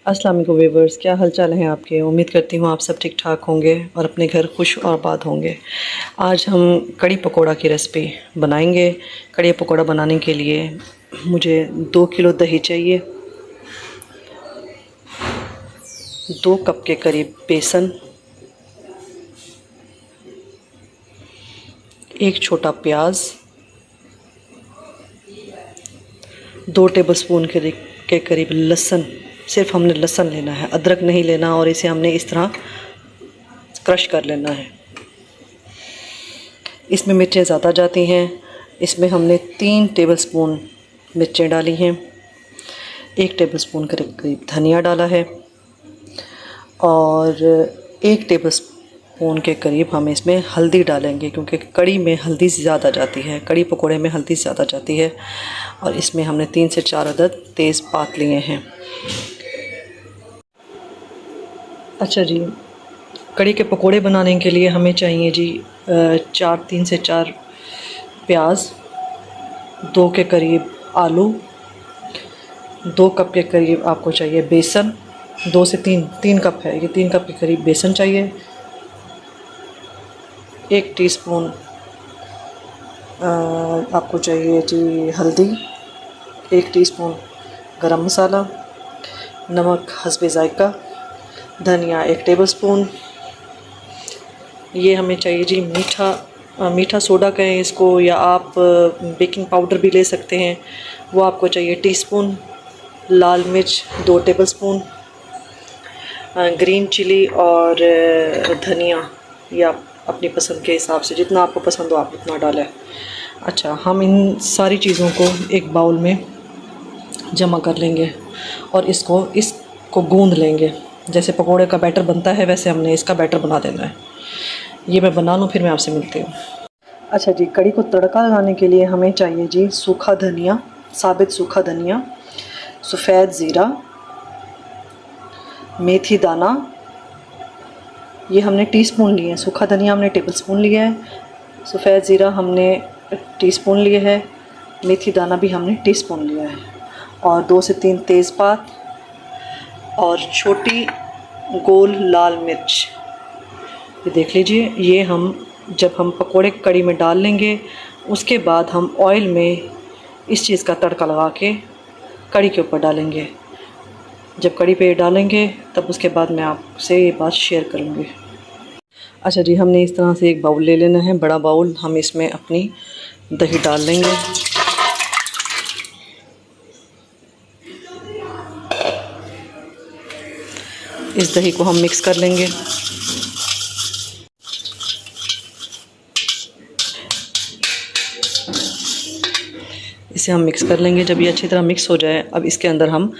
अस्सलाम वालेकुम व्यूवर्स, क्या हालचाल हैं आपके। उम्मीद करती हूँ आप सब ठीक ठाक होंगे और अपने घर खुश और आबाद होंगे। आज हम कड़ी पकोड़ा की रेसिपी बनाएंगे। कड़ी पकोड़ा बनाने के लिए मुझे 2 किलो दही चाहिए, 2 कप के करीब बेसन, 1 छोटा प्याज, 2 टेबलस्पून के करीब लहसुन। सिर्फ हमने लहसुन लेना है, अदरक नहीं लेना, और इसे हमने इस तरह क्रश कर लेना है। इसमें मिर्चें ज़्यादा जाती हैं। इसमें हमने 3 टेबलस्पून मिर्चें डाली हैं, 1 टेबलस्पून करीब धनिया डाला है, और 1 टेबलस्पून के करीब हम इसमें हल्दी डालेंगे, क्योंकि कड़ी में हल्दी ज़्यादा जाती है, कड़ी पकोड़े में हल्दी ज़्यादा जाती है। और इसमें हमने 3 से 4 अदद तेज़पात लिए हैं। अच्छा जी, कड़ी के पकोड़े बनाने के लिए हमें चाहिए जी 3 से 4 प्याज, 2 के करीब आलू, 2 कप के करीब आपको चाहिए बेसन, 2 से 3 कप है ये, 3 कप के करीब बेसन चाहिए, 1 टीस्पून आपको चाहिए जी हल्दी, 1 टीस्पून गरम मसाला, नमक हस्बे ज़ायका, धनिया 1 टेबलस्पून। ये हमें चाहिए जी मीठा सोडा कहें इसको, या आप बेकिंग पाउडर भी ले सकते हैं, वो आपको चाहिए टीस्पून। लाल मिर्च 2 टेबलस्पून, ग्रीन चिली और धनिया, या अपनी पसंद के हिसाब से जितना आपको पसंद हो आप उतना डालें। अच्छा, हम इन सारी चीज़ों को एक बाउल में जमा कर लेंगे और इसको गूंद लेंगे। जैसे पकोड़े का बैटर बनता है वैसे हमने इसका बैटर बना देना है। ये मैं बना लूँ, फिर मैं आपसे मिलती हूँ। अच्छा जी, कड़ी को तड़का लगाने के लिए हमें चाहिए जी सूखा धनिया, साबित सूखा धनिया, सफ़ेद ज़ीरा, मेथी दाना, ये हमने टीस्पून लिए हैं। सूखा धनिया हमने टेबलस्पून लिया है, सफ़ेद ज़ीरा हमने टीस्पून लिया है, मेथी दाना भी हमने टीस्पून लिया है, और 2 से 3 तेज़पात और छोटी गोल लाल मिर्च। ये देख लीजिए, ये जब हम पकोड़े कड़ी में डाल लेंगे उसके बाद हम ऑयल में इस चीज़ का तड़का लगा के कड़ी के ऊपर डालेंगे। जब कड़ी पे डालेंगे तब उसके बाद मैं आपसे ये बात शेयर करूँगी। अच्छा जी, हमने इस तरह से एक बाउल ले लेना है, बड़ा बाउल। हम इसमें अपनी दही डाल लेंगे। इस दही को हम मिक्स कर लेंगे। इसे हम मिक्स कर लेंगे। जब ये अच्छी तरह मिक्स हो जाए, अब इसके अंदर हम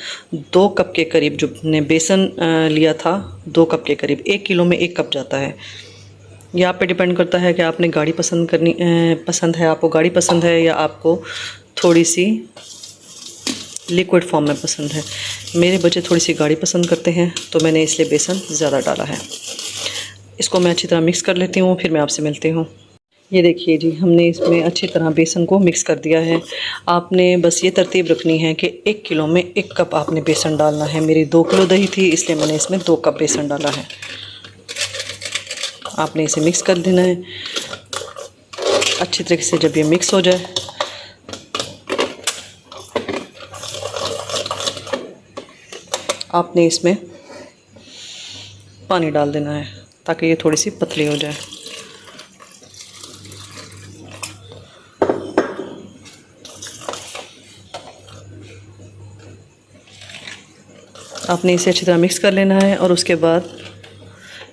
2 कप के करीब, जो हमने बेसन लिया था 2 कप के करीब, 1 किलो में 1 कप जाता है। ये आप पे डिपेंड करता है कि आपने गाढ़ी पसंद है, आपको गाढ़ी पसंद है या आपको थोड़ी सी लिक्विड फॉर्म में पसंद है। मेरे बच्चे थोड़ी सी गाढ़ी पसंद करते हैं, तो मैंने इसलिए बेसन ज़्यादा डाला है। इसको मैं अच्छी तरह मिक्स कर लेती हूँ, फिर मैं आपसे मिलती हूँ। ये देखिए जी, हमने इसमें अच्छी तरह बेसन को मिक्स कर दिया है। आपने बस ये तरतीब रखनी है कि 1 किलो में 1 कप आपने बेसन डालना है। मेरी 2 किलो दही थी, इसलिए मैंने इसमें 2 कप बेसन डाला है। आपने इसे मिक्स कर देना है अच्छी तरीके से। जब ये मिक्स हो जाए, आपने इसमें पानी डाल देना है ताकि ये थोड़ी सी पतली हो जाए। आपने इसे अच्छी तरह मिक्स कर लेना है और उसके बाद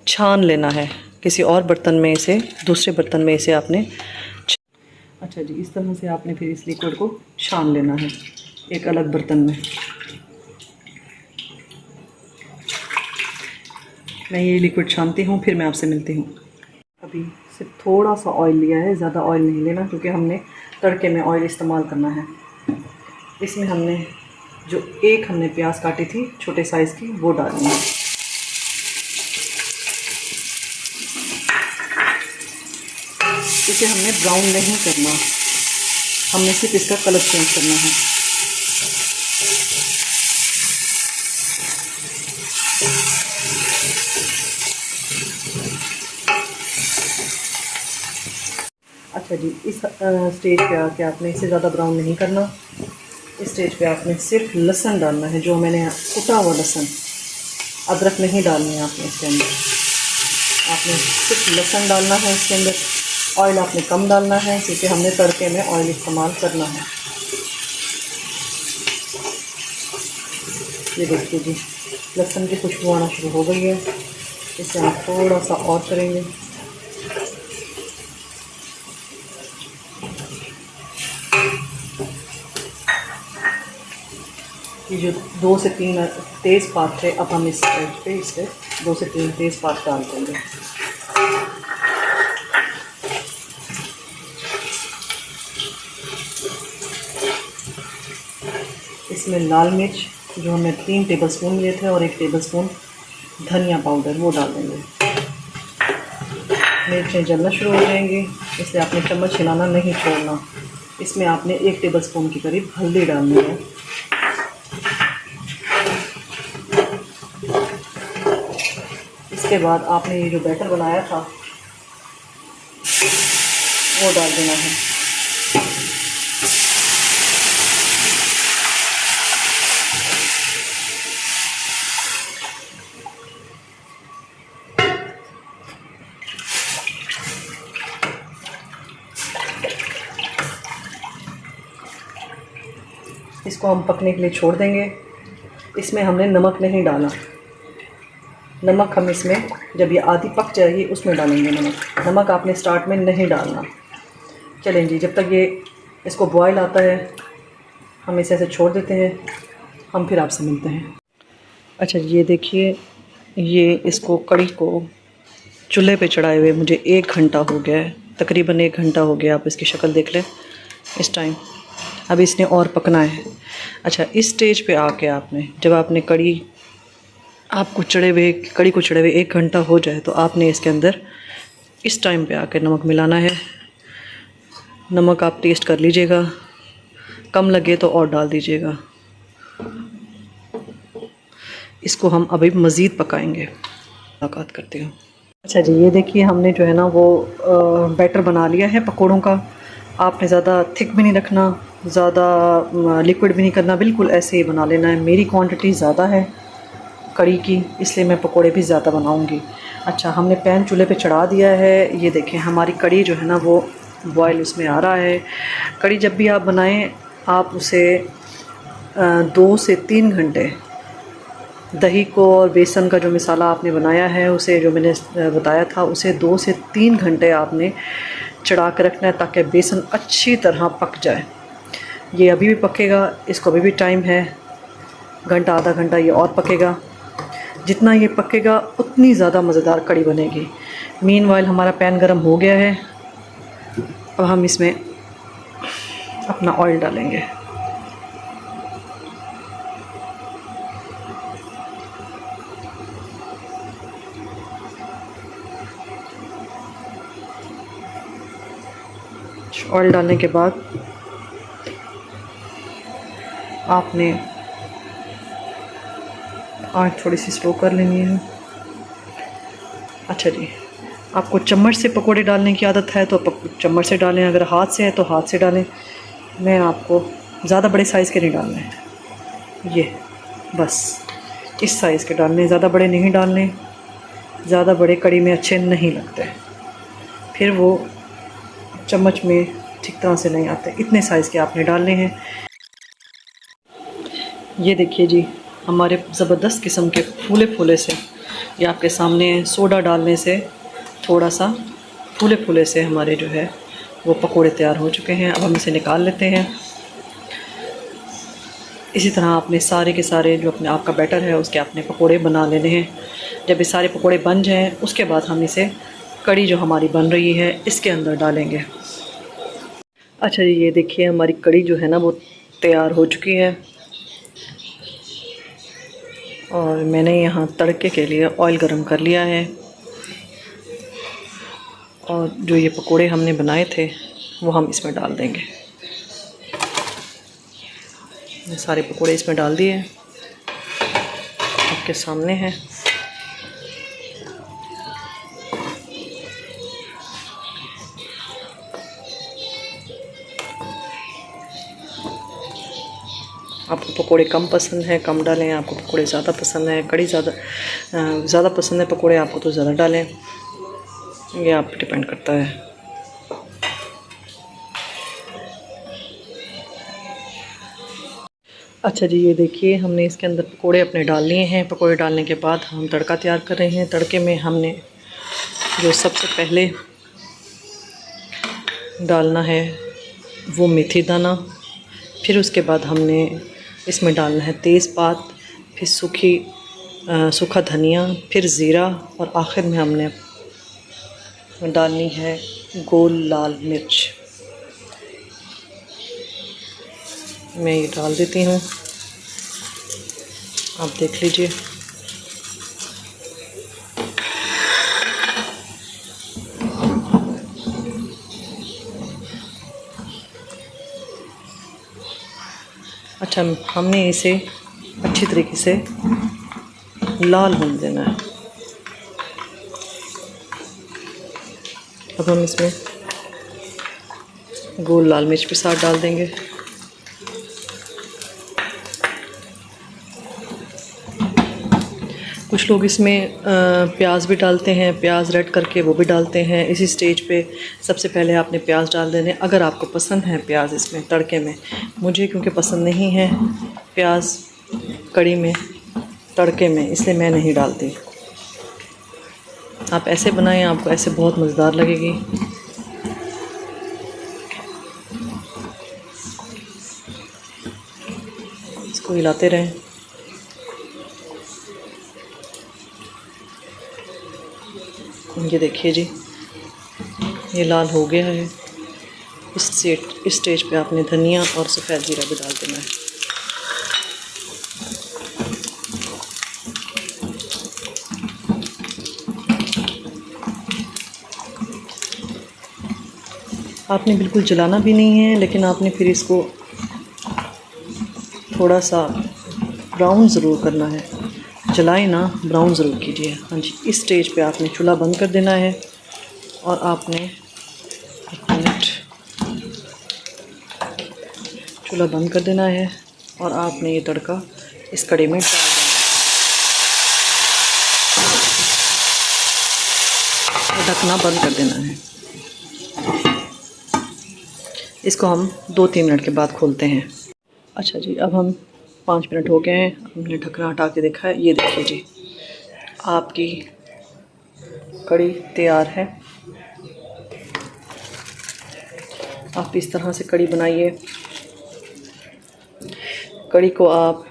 छान लेना है किसी और बर्तन में इसे, दूसरे बर्तन में इसे आपने। अच्छा जी, इस तरह से आपने फिर इस लिक्विड को छान लेना है एक अलग बर्तन में। मैं ये लिक्विड छानती हूँ, फिर मैं आपसे मिलती हूँ। अभी सिर्फ थोड़ा सा ऑयल लिया है, ज़्यादा ऑयल नहीं लेना, क्योंकि हमने तड़के में ऑयल इस्तेमाल करना है। इसमें हमने हमने प्याज काटी थी छोटे साइज़ की, वो डालनी है। इसे हमने ब्राउन नहीं करना, हमने सिर्फ इसका कलर चेंज करना है। अच्छा जी, इस स्टेज पे आके आपने इसे ज़्यादा ब्राउन नहीं करना। इस स्टेज पे आपने सिर्फ लहसुन डालना है, जो मैंने कुटा हुआ लहसुन, अदरक नहीं डालनी है आपने इसके अंदर। आपने सिर्फ लहसुन डालना है इसके अंदर। ऑयल आपने कम डालना है क्योंकि हमने तड़के में ऑयल इस्तेमाल करना है। ये देखिए जी, लहसुन की खुशबू आना शुरू हो गई है। इसे हम थोड़ा सा और करेंगे। ये जो 2 से 3 तेज़ पात थे, अब हम इस पे 2 से 3 तेज़ पात डाल देंगे। इसमें लाल मिर्च जो हमने 3 टेबलस्पून लिए थे और 1 टेबलस्पून धनिया पाउडर वो डाल देंगे। मिर्चें जलना शुरू हो जाएंगी, इसलिए आपने चम्मच हिलाना नहीं छोड़ना। इसमें आपने 1 टेबलस्पून के करीब हल्दी डालनी है। इसके बाद आपने ये जो बैटर बनाया था वो डाल देना है। इसको हम पकने के लिए छोड़ देंगे। इसमें हमने नमक नहीं डाला। नमक हम इसमें जब ये आधी पक जाएगी उसमें डालेंगे नमक। नमक आपने स्टार्ट में नहीं डालना। चलें जी, जब तक ये इसको बॉयल आता है हम इसे ऐसे छोड़ देते हैं। हम फिर आपसे मिलते हैं। अच्छा जी, ये देखिए, ये इसको कड़ी को चूल्हे पे चढ़ाए हुए मुझे 1 घंटा हो गया है। तकरीबन 1 घंटा हो गया। आप इसकी शक्ल देख लें इस टाइम। अब इसने और पकना है। अच्छा, इस स्टेज पे आके आपने, जब आपने कड़ी को चढ़े हुए 1 घंटा हो जाए तो आपने इसके अंदर इस टाइम पे आके नमक मिलाना है। नमक आप टेस्ट कर लीजिएगा, कम लगे तो और डाल दीजिएगा। इसको हम अभी मज़ीद पकाएंगे। मुलाकात करती हूँ। अच्छा जी, ये देखिए, हमने जो है ना वो बैटर बना लिया है पकोड़ों का। आपने ज़्यादा थिक भी नहीं रखना, ज़्यादा लिक्विड भी नहीं करना, बिल्कुल ऐसे ही बना लेना है। मेरी क्वांटिटी ज़्यादा है कड़ी की, इसलिए मैं पकोड़े भी ज़्यादा बनाऊंगी। अच्छा, हमने पैन चूल्हे पे चढ़ा दिया है। ये देखें, हमारी कड़ी जो है ना वो बॉयल उसमें आ रहा है। कड़ी जब भी आप बनाएं, आप उसे 2 से 3 घंटे दही को और बेसन का जो मिसाला आपने बनाया है उसे, जो मैंने बताया था, उसे 2 से 3 घंटे आपने चढ़ा कर रखना है ताकि बेसन अच्छी तरह पक जाए। ये अभी भी पकेगा, इसको अभी भी टाइम है, घंटा आधा घंटा ये और पकेगा। जितना ये पकेगा उतनी ज़्यादा मज़ेदार कड़ी बनेगी। मीनवाइल हमारा पैन गरम हो गया है। अब हम इसमें अपना ऑयल डालेंगे। ऑयल डालने के बाद आपने आँच थोड़ी सी स्लो कर लेनी है। अच्छा जी, आपको चम्मच से पकोड़े डालने की आदत है तो चम्मच से डालें, अगर हाथ से है तो हाथ से डालें। मैं आपको ज़्यादा बड़े साइज़ के नहीं डालने हैं, ये बस इस साइज़ के डालने, ज़्यादा बड़े नहीं डालने। ज़्यादा बड़े कड़ी में अच्छे नहीं लगते, फिर वो चम्मच में ठीक तरह से नहीं आते। इतने साइज़ के आपने डालने हैं। ये देखिए जी, हमारे ज़बरदस्त किस्म के फूले फूले से, ये आपके सामने सोडा डालने से थोड़ा सा फूले फूले से हमारे जो है वो पकोड़े तैयार हो चुके हैं। अब हम इसे निकाल लेते हैं। इसी तरह आपने सारे के सारे जो अपने आपका बैटर है उसके आपने पकोड़े बना लेने हैं। जब ये सारे पकोड़े बन जाएं उसके बाद हम इसे कड़ी जो हमारी बन रही है इसके अंदर डालेंगे। अच्छा जी, ये देखिए, हमारी कड़ी जो है ना वो तैयार हो चुकी है। और मैंने यहाँ तड़के के लिए ऑयल गरम कर लिया है। और जो ये पकोड़े हमने बनाए थे वो हम इसमें डाल देंगे। ये सारे पकोड़े इसमें डाल दिए। आपके सामने है। आपको पकोड़े कम पसंद है कम डालें, आपको पकोड़े ज़्यादा पसंद है कड़ी ज़्यादा पसंद है पकोड़े आपको तो ज़्यादा डालें, ये आप पे डिपेंड करता है। अच्छा जी, ये देखिए हमने इसके अंदर पकोड़े अपने डाल लिए हैं। पकोड़े डालने के बाद हम तड़का तैयार कर रहे हैं। तड़के में हमने जो सबसे पहले डालना है वो मेथी दाना, फिर उसके बाद हमने इसमें डालना है तेज़पात, फिर सूखा धनिया, फिर ज़ीरा और आखिर में हमने डालनी है गोल लाल मिर्च। मैं ये डाल देती हूँ, आप देख लीजिए। अच्छा, हमने इसे अच्छी तरीके से लाल होने देना है। अब हम इसमें गोल लाल मिर्च भी साथ डाल देंगे। कुछ लोग इसमें प्याज भी डालते हैं, प्याज रेड करके वो भी डालते हैं। इसी स्टेज पे सबसे पहले आपने प्याज डाल देने, अगर आपको पसंद है प्याज इसमें तड़के में। मुझे क्योंकि पसंद नहीं है प्याज कड़ी में तड़के में, इसलिए मैं नहीं डालती। आप ऐसे बनाएं, आपको ऐसे बहुत मज़ेदार लगेगी। इसको हिलाते रहें। ये देखिए जी, ये लाल हो गया है। इस स्टेज पे आपने धनिया और सफ़ेद जीरा भी डाल देना है। आपने बिल्कुल जलाना भी नहीं है, लेकिन आपने फिर इसको थोड़ा सा ब्राउन ज़रूर करना है। जलाएं ना, ब्राउन ज़रूर कीजिए। हाँ जी, इस स्टेज पे आपने चूल्हा बंद कर देना है और आपने एक मिनट चूल्हा बंद कर देना है और आपने ये तड़का इस कड़ी में डाल देना है। ढकना बंद कर देना है। इसको हम 2-3 मिनट के बाद खोलते हैं। अच्छा जी, अब हम 5 मिनट हो गए हैं। हमने ढकना हटा के देखा है। ये देखिए जी, आपकी कड़ी तैयार है। आप इस तरह से कड़ी बनाइए। कड़ी को आप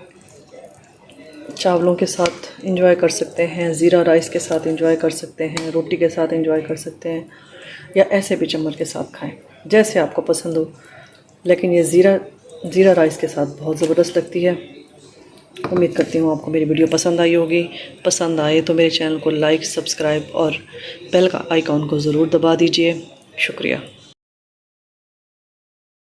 चावलों के साथ एंजॉय कर सकते हैं, ज़ीरा राइस के साथ एंजॉय कर सकते हैं, रोटी के साथ एंजॉय कर सकते हैं, या ऐसे भी चम्मच के साथ खाएं, जैसे आपको पसंद हो। लेकिन ये ज़ीरा राइस के साथ बहुत ज़बरदस्त लगती है। उम्मीद करती हूँ आपको मेरी वीडियो पसंद आई होगी। पसंद आए तो मेरे चैनल को लाइक, सब्सक्राइब और बेल का आइकॉन को ज़रूर दबा दीजिए। शुक्रिया।